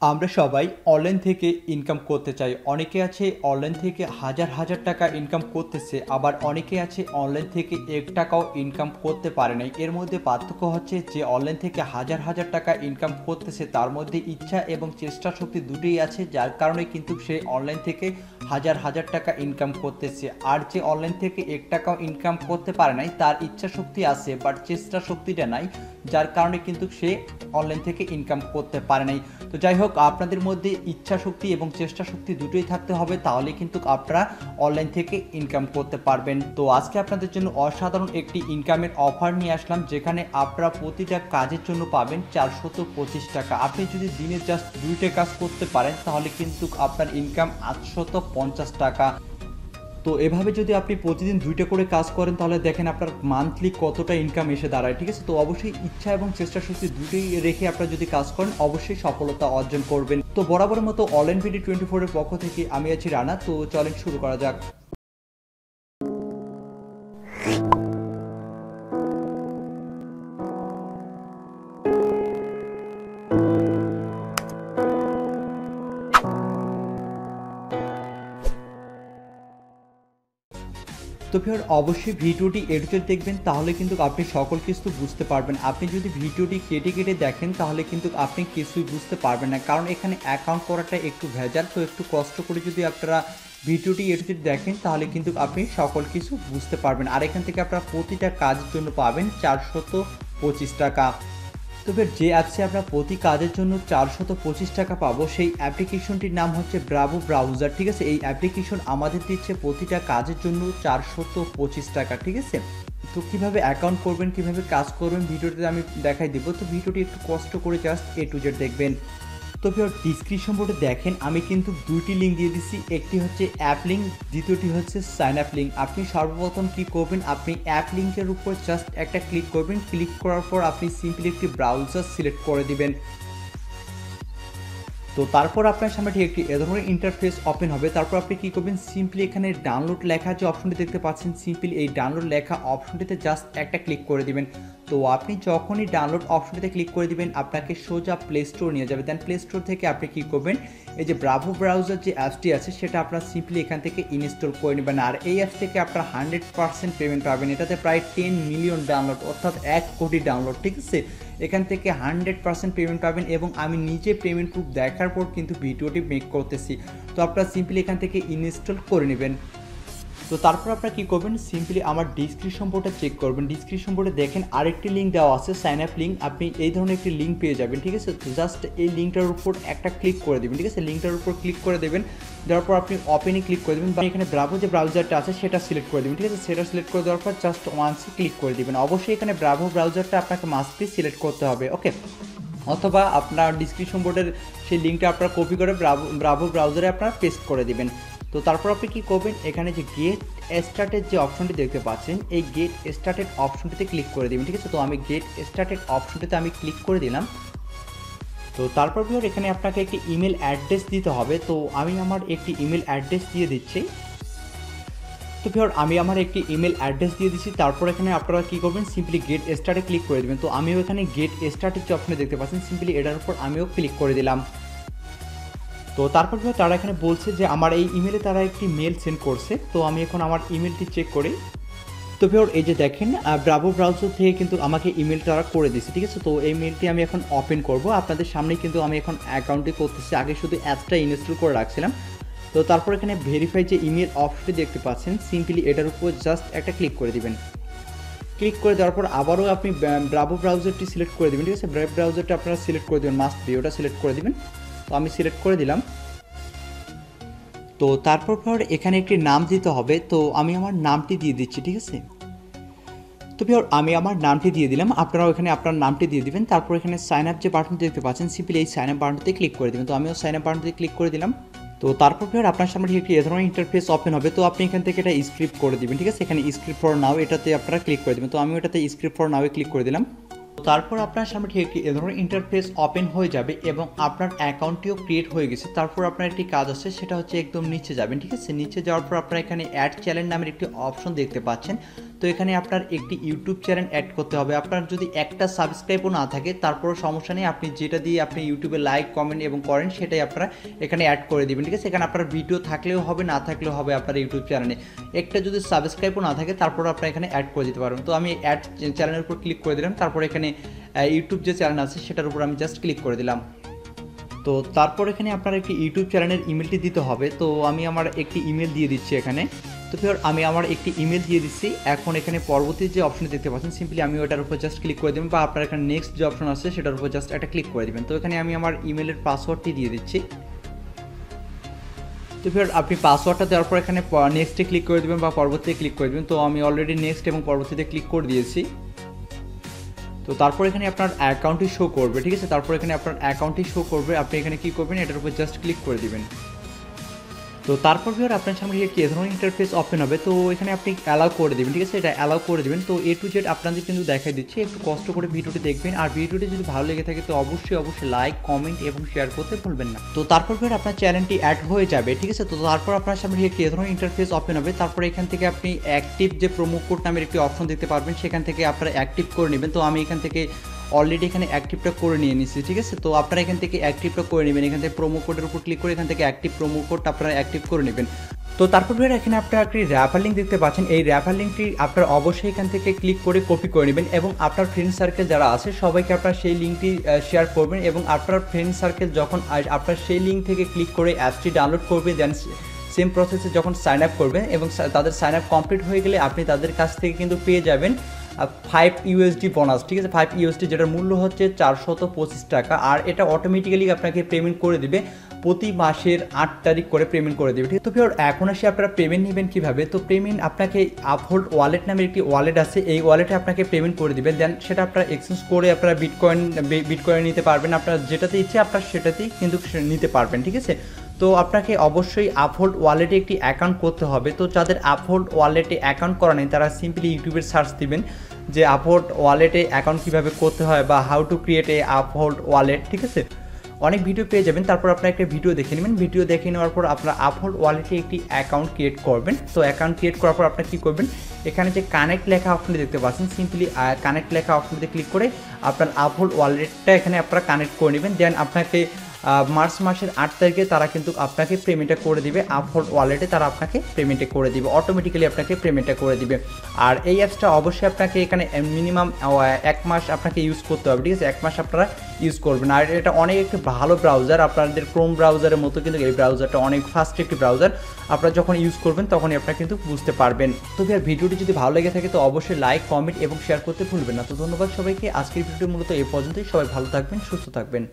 আমরা সবাই অনলাইন থেকে ইনকাম করতে চাই। অনেকে আছে অনলাইন থেকে হাজার হাজার টাকা ইনকাম করতেছে, আবার অনেকে আছে অনলাইন থেকে ১ টাকাও ইনকাম করতে পারে নাই। এর মধ্যে পার্থক্য হচ্ছে যে অনলাইন থেকে হাজার হাজার টাকা ইনকাম করতেছে তার মধ্যে ইচ্ছা এবং চেষ্টা শক্তি দুটোই আছে, যার কারণে কিন্তু সে অনলাইন থেকে হাজার হাজার টাকা ইনকাম করতেছে। আর যে অনলাইন থেকে ১ টাকাও ইনকাম করতে পারে নাই তার ইচ্ছা শক্তি আছে বাট চেষ্টা শক্তিটা নাই, যার কারণে কিন্তু সে অনলাইন থেকে ইনকাম করতে পারে নাই। তো যাই হোক, আপনাদের মধ্যে ইচ্ছা শক্তি এবং চেষ্টা শক্তি দুটোই থাকতে হবে, তাহলে কিন্তু আপনারা অনলাইন থেকে ইনকাম করতে পারবেন। তো আজকে আপনাদের জন্য অসাধারণ একটি ইনকামের অফার নিয়ে আসলাম, যেখানে আপনারা প্রতিটা কাজের জন্য পাবেন 425 টাকা। আপনি যদি দিনে জাস্ট 2টা কাজ করতে পারেন তাহলে কিন্তু আপনার ইনকাম 850 টাকা। তো এভাবে যদি আপনি প্রতিদিন 2টা করে কাজ করেন তাহলে দেখেন আপনার মান্থলি কতটা ইনকাম এসে দাঁড়ায়। ঠিক আছে, তো অবশ্যই ইচ্ছা এবং চেষ্টা শক্তি দুটোই রেখে আপনারা যদি কাজ করেন অবশ্যই সফলতা অর্জন করবেন। তো বরাবরের মতো অনলাইন BD24 এর পক্ষ থেকে আমি আছি রানা। তো চলেন শুরু করা যাক। তো ভিউয়ার অবশ্যই ভিডিওটি এডিটে দেখবেন, তাহলে কিন্তু আপনি সকল কিছু বুঝতে পারবেন। আপনি যদি ভিডিওটি কেটে কেটে দেখেন তাহলে কিন্তু আপনি কিছুই বুঝতে পারবেন না, কারণ এখানে অ্যাকাউন্ট করাটা একটু ভেজাল। তো একটু কষ্ট করে যদি আপনারা ভিডিওটি এডিটে দেখেন তাহলে কিন্তু আপনি সকল কিছু বুঝতে পারবেন। আর এখান থেকে আপনারা প্রতিটা কাজের জন্য পাবেন 425 টাকা। তবে যে অ্যাপসে আমরা প্রতি কাজের জন্য 425 টাকা পাবো সেই অ্যাপ্লিকেশনটির নাম হচ্ছে ব্রাভো ব্রাউজার। ঠিক আছে, এই অ্যাপ্লিকেশন আমাদের দিচ্ছে প্রতিটা কাজের জন্য 425 টাকা। ঠিক আছে, তো কীভাবে অ্যাকাউন্ট করবেন, কীভাবে কাজ করবেন ভিডিওতে আমি দেখাই দেবো। তো ভিডিওটি একটু কষ্ট করে জাস্ট A to Z দেখবেন। তো ডিসক্রিপশন বোর্ডে দেখেন আমি কিন্তু 2টি লিঙ্ক দিয়ে দিচ্ছি, একটি হচ্ছে অ্যাপ লিঙ্ক, দ্বিতীয়টি হচ্ছে সাইন আপ লিঙ্ক। আপনি সর্বপ্রথম কী করবেন, আপনি অ্যাপ লিঙ্কের উপর জাস্ট একটা ক্লিক করবেন। ক্লিক করার পর আপনি সিম্পলি একটি ব্রাউজার সিলেক্ট করে দিবেন। তো তারপর আপনার সামনে ঠিক একটি এ ধরনের ইন্টারফেস ওপেন হবে। তারপর আপনি কী করবেন, সিম্পলি এখানে ডাউনলোড লেখা যে অপশনটি দেখতে পাচ্ছেন, সিম্পলি এই ডাউনলোড লেখা অপশনটিতে জাস্ট একটা ক্লিক করে দিবেন। তো আপনি যখনই ডাউনলোড অপশনটিতে ক্লিক করে দিবেন আপনাকে সোজা প্লে স্টোর নিয়ে যাবে। দেন প্লে স্টোর থেকে আপনি কী করবেন, এই যে ব্রাভো ব্রাউজার যে অ্যাপসটি আছে সেটা আপনার সিম্পলি এখান থেকে ইনস্টল করে নেবেন। আর এই অ্যাপস থেকে আপনার 100% পেমেন্ট পাবেন। এটাতে প্রায় 10 মিলিয়ন ডাউনলোড, অর্থাৎ 1 কোটি ডাউনলোড। ঠিক আছে, এখান থেকে 100% পেমেন্ট পাবেন এবং আমি নিজে পেমেন্ট প্রুফ দেখার পর কিন্তু ভিডিওটি মেক করতেছি। তো আপনারা সিম্পলি এখান থেকে ইনস্টল করে নেবেন। তো তারপর আপনারা কী করবেন, সিম্পলি আমার ডিসক্রিপশন বোর্ডটা চেক করবেন। ডিসক্রিপশন বোর্ডে দেখেন আরেকটি লিঙ্ক দেওয়া আছে, সাইন আপ লিঙ্ক। আপনি এই ধরনের একটি লিঙ্ক পেয়ে যাবেন। ঠিক আছে, তো জাস্ট এই লিঙ্কটার উপর একটা ক্লিক করে দেবেন। ঠিক আছে, লিঙ্কটার উপর ক্লিক করে দেবেন, দেওয়ার পর আপনি ওপেনে ক্লিক করে দেবেন বা এখানে ব্রাভো যে ব্রাউজারটা আছে সেটা সিলেক্ট করে দেবেন। ঠিক আছে, সেটা সিলেক্ট করে দেওয়ার পর জাস্ট ওয়ান্সে ক্লিক করে দেবেন। অবশ্যই এখানে ব্রাভো ব্রাউজারটা আপনাকে মাস্টলি সিলেক্ট করতে হবে। ওকে, অথবা আপনার ডিসক্রিপশন বোর্ডের সেই লিঙ্কটা আপনারা কপি করে ব্রাভো ব্রাউজারে আপনারা পেস্ট করে দেবেন। তো তারপর আপনি কী করবেন, এখানে যে গেট স্টার্টেড যে অপশনটি দেখতে পাচ্ছেন এই গেট স্টার্টেড অপশনটিতে ক্লিক করে দেবেন। ঠিক আছে, তো আমি গেট স্টার্টেড অপশনটিতে আমি ক্লিক করে দিলাম। তো তারপর এখানে আপনাকে একটি ইমেল অ্যাড্রেস দিতে হবে। তো আমি আমার একটি ইমেল অ্যাড্রেস দিয়ে দিচ্ছি। তো আমি আমার একটি ইমেল অ্যাড্রেস দিয়ে দিচ্ছি। তারপর এখানে আপনারা কী করবেন, সিম্পলি গেট স্টার্টে ক্লিক করে দেবেন। তো আমিও এখানে গেট স্টার্টের যে অপশনে দেখতে পাচ্ছেন সিম্পলি এটার উপর আমিও ক্লিক করে দিলাম। তো তারপর তারা এখানে বলছে যে আমার এই ইমেলে তারা একটি মেল সেন্ড করছে। তো আমি এখন আমার ইমেলটি চেক করি। তো এই যে দেখেন ব্রাভো ব্রাউজার থেকে কিন্তু আমাকে ইমেলটা তারা করে দিচ্ছে। ঠিক আছে, তো এই মেলটি আমি এখন ওপেন করব। আপনাদের সামনেই কিন্তু আমি এখন অ্যাকাউন্টটি করতেছি, আগে শুধু অ্যাপসটা ইনস্টল করে রাখছিলাম। তো তারপর এখানে ভেরিফাই যে ইমেল অপশনটি দেখতে পাচ্ছেন সিম্পলি এটার উপর জাস্ট একটা ক্লিক করে দিবেন। ক্লিক করে দেওয়ার পর আবারও আপনি ব্রাভো ব্রাউজারটি সিলেক্ট করে দেবেন। ঠিক আছে, ব্রাভো ব্রাউজারটা আপনারা সিলেক্ট করে দেবেন, মাস্ট বি ওটা সিলেক্ট করে দেবেন। তো আমি সিলেক্ট করে দিলাম। তো তারপর এখানে একটি নাম দিতে হবে। তো আমি আমার নামটি দিয়ে দিচ্ছি। ঠিক আছে, তো আমি আমার নামটি দিয়ে দিলাম, আপনারাও এখানে আপনার নামটি দিয়ে দিবেন। তারপর এখানে সাইন আপ যে বাটনটি দেখতে পাচ্ছেন সিম্পলি এই সাইন আপ বাটনটিতে ক্লিক করে দেবেন। তো আমিও সাইন আপ বাটনটিতে ক্লিক করে দিলাম। তো তারপর আপনার সামনে একটি এ ধরনের ইন্টারফেস ওপেন হবে। তো আপনি এখান থেকে এটা স্ক্রিপ্ট করে দিবেন। ঠিক আছে, এখানে স্ক্রিপ্ট ফর নাও এটাতে আপনারা ক্লিক করে দেবেন। তো আমি এটাতে স্ক্রিপ্ট ফর নাও ক্লিক করে দিলাম। তারপর আপনার সামনে ঠিক একটি এ ধরনের ইন্টারফেস ওপেন হয়ে যাবে এবং আপনার অ্যাকাউন্টটিও ক্রিয়েট হয়ে গেছে। তারপর আপনার একটি কাজ আছে, সেটা হচ্ছে একদম নিচে যাবেন। ঠিক আছে, নিচে যাওয়ার পর আপনারা এখানে অ্যাড চ্যানেল নামের একটি অপশন দেখতে পাচ্ছেন। তো তো এখানে আপনার একটি ইউটিউব চ্যানেল অ্যাড করতে হবে। আপনার যদি একটা সাবস্ক্রাইবও না থাকে তারপরও সমস্যা নেই, আপনি যেটা দিয়ে আপনি ইউটিউবে লাইক কমেন্ট এবং করেন সেটাই আপনারা এখানে অ্যাড করে দিবেন, ঠিক আছে। এখানে আপনার ভিডিও থাকলেও হবে, না থাকলেও হবে আপনার ইউটিউব চ্যানেলে। একটা যদি সাবস্ক্রাইবও না থাকে তারপর আপনারা এখানে অ্যাড করে দিতে পারবেন। তো আমি অ্যাড চ্যানেলের উপর ক্লিক করে দিলাম, তারপর এখানে ইউটিউব যে চ্যানেল আছে সেটার উপর আমি জাস্ট ক্লিক করে দিলাম। তো তারপর এখানে আপনার একটি ইউটিউব চ্যানেলের ইমেলটি দিতে হবে। তো আমি আমার একটি ইমেল দিয়ে দিচ্ছি এখানে। তো ফির আমি আমার একটি ইমেল দিয়ে দিচ্ছি। এখন এখানে পরবর্তী যে অপশন দেখতে পাচ্ছেন সিম্পলি আমি ওটার উপর জাস্ট ক্লিক করে দেবেন, বা আপনার এখানে নেক্সট যে অপশন আছে সেটার উপর জাস্ট একটা ক্লিক করে দেবেন। তো এখানে আমি আমার ইমেলের পাসওয়ার্ডটি দিয়ে দিচ্ছি। তো ফির আপনি পাসওয়ার্ডটা দেওয়ার পর এখানে নেক্সটে ক্লিক করে দেবেন বা পরবর্তীতে ক্লিক করে দেবেন। তো আমি অলরেডি নেক্সট এবং পরবর্তীতে ক্লিক করে দিয়েছি। তো তারপর এখানে আপনার অ্যাকাউন্টটি শো করবে, ঠিক আছে। তারপর এখানে আপনার অ্যাকাউন্টটি শো করবে, আপনি এখানে কী করবেন, এটার উপর জাস্ট ক্লিক করে দিবেন। তো তারপর ভিউয়ার আপনার সামনে একটি এ ধরনের ইন্টারফেস ওপেন হবে। তো এখানে আপনি অ্যালাউ করে দেবেন, ঠিক আছে, এটা অ্যালাউ করে দেবেন। তো A to Z আপনাদের কিন্তু দেখাই দিচ্ছি, একটু কষ্ট করে ভিডিওটি দেখবেন। আর ভিডিওটি যদি ভালো লেগে থাকে তো অবশ্যই লাইক কমেন্ট এবং শেয়ার করতে ভুলবেন না। তো তারপর ভিউয়ার আপনার চ্যানেলটি অ্যাড হয়ে যাবে, ঠিক আছে। তো তারপর আপনার সামনে একটি এ ধরনের ইন্টারফেস ওপেন হবে। তারপর এখান থেকে আপনি অ্যাক্টিভ যে প্রোমো কোড নামের একটি অপশন দেখতে পারবেন, সেখান থেকে আপনারা অ্যাক্টিভ করে নেবেন। তো আমি এখান থেকে অলরেডি এখানে অ্যাক্টিভটা করে নিয়ে নিচ্ছি, ঠিক আছে। তো আপনারা এখান থেকে অ্যাক্টিভটা করে নেবেন, এখান থেকে প্রোমো কোডের উপর ক্লিক করে এখান থেকে অ্যাক্টিভ প্রোমো কোডটা আপনারা অ্যাক্টিভ করে নেবেন। তো তারপর ভাইয়া এখানে আপনারা একটি র্যাফার লিঙ্ক দেখতে পাচ্ছেন, এই র্যাফার লিঙ্কটি আপনারা অবশ্যই এখান থেকে ক্লিক করে কপি করে নেবেন এবং আপনার ফ্রেন্ড সার্কেল যারা আছে সবাইকে আপনারা সেই লিঙ্কটি শেয়ার করবেন। এবং আপনার ফ্রেন্ড সার্কেল যখন আপনার সেই লিঙ্ক থেকে ক্লিক করে অ্যাপসটি ডাউনলোড করবে, দেন সেম প্রসেসে যখন সাইন আপ করবেন এবং তাদের সাইন আপ কমপ্লিট হয়ে গেলে আপনি তাদের কাছ থেকে কিন্তু পেয়ে যাবেন 5 USD বোনাস, ঠিক আছে। 5 USD যেটার মূল্য হচ্ছে 425 টাকা। আর এটা অটোমেটিক্যালি আপনাকে পেমেন্ট করে দিবে, প্রতি মাসের 8 তারিখ করে পেমেন্ট করে দেবে, ঠিক আছে। তো ফির এখন আসে আপনারা পেমেন্ট নেবেন কীভাবে। তো পেমেন্ট আপনাকে আপহোল্ড ওয়ালেট নামের একটি ওয়ালেট আছে, এই ওয়ালেটে আপনাকে পেমেন্ট করে দিবেন। দেন সেটা আপনারা এক্সচেঞ্জ করে আপনারা বিটকয়েন নিতে পারবেন, আপনার যেটাতে ইচ্ছে আপনার সেটাতেই কিন্তু নিতে পারবেন, ঠিক আছে। তো আপনাকে অবশ্যই আপহোল্ড ওয়ালেটে একটি অ্যাকাউন্ট করতে হবে। তো যাদের আপহোল্ড ওয়ালেটে অ্যাকাউন্ট করা নেই তারা সিম্পলি ইউটিউবের সার্চ দিবেন যে আপহোল্ড ওয়ালেটে অ্যাকাউন্ট কীভাবে করতে হয় বা how to create a uphold wallet, ঠিক আছে। অনেক ভিডিও পেয়ে যাবেন, তারপর আপনার একটা ভিডিও দেখে নেবেন। ভিডিও দেখে নেওয়ার পর আপনার আপহোল্ড ওয়ালেটে একটি অ্যাকাউন্ট ক্রিয়েট করবেন। তো অ্যাকাউন্ট ক্রিয়েট করার পর আপনার কী করবেন, এখানে যে কানেক্ট লেখা অপশনটি দেখতে পাচ্ছেন সিম্পলি কানেক্ট লেখা অপশনটিতে ক্লিক করে আপনার আপহোল্ড ওয়ালেটটা এখানে আপনারা কানেক্ট করে নেবেন। দেন আপনাকে মার্চ মাসের 8 তারিখে তারা কিন্তু আপনাকে পেমেন্টটা করে দিবে, আপহোল্ড ওয়ালেটে তারা আপনাকে পেমেন্টটা করে দিবে, অটোমেটিক্যালি আপনাকে পেমেন্টটা করে দিবে। আর এই অ্যাপসটা অবশ্যই আপনাকে এখানে মিনিমাম 1 মাস আপনাকে ইউজ করতে হবে, ঠিক আছে। 1 মাস আপনারা ইউজ করবেন। আর এটা অনেক একটি ভালো ব্রাউজার, আপনাদের ক্রোম ব্রাউজারের মতো কিন্তু এই ব্রাউজারটা অনেক ফাস্ট একটি ব্রাউজার। আপনারা যখন ইউজ করবেন তখনই আপনারা কিন্তু বুঝতে পারবেন। তো ভিডিওটি যদি ভালো লেগে থাকে তো অবশ্যই লাইক কমেন্ট এবং শেয়ার করতে ভুলবেন না। তো ধন্যবাদ সবাইকে, আজকের ভিডিও মূলত এই পর্যন্তই। সবাই ভালো থাকবেন, সুস্থ থাকবেন।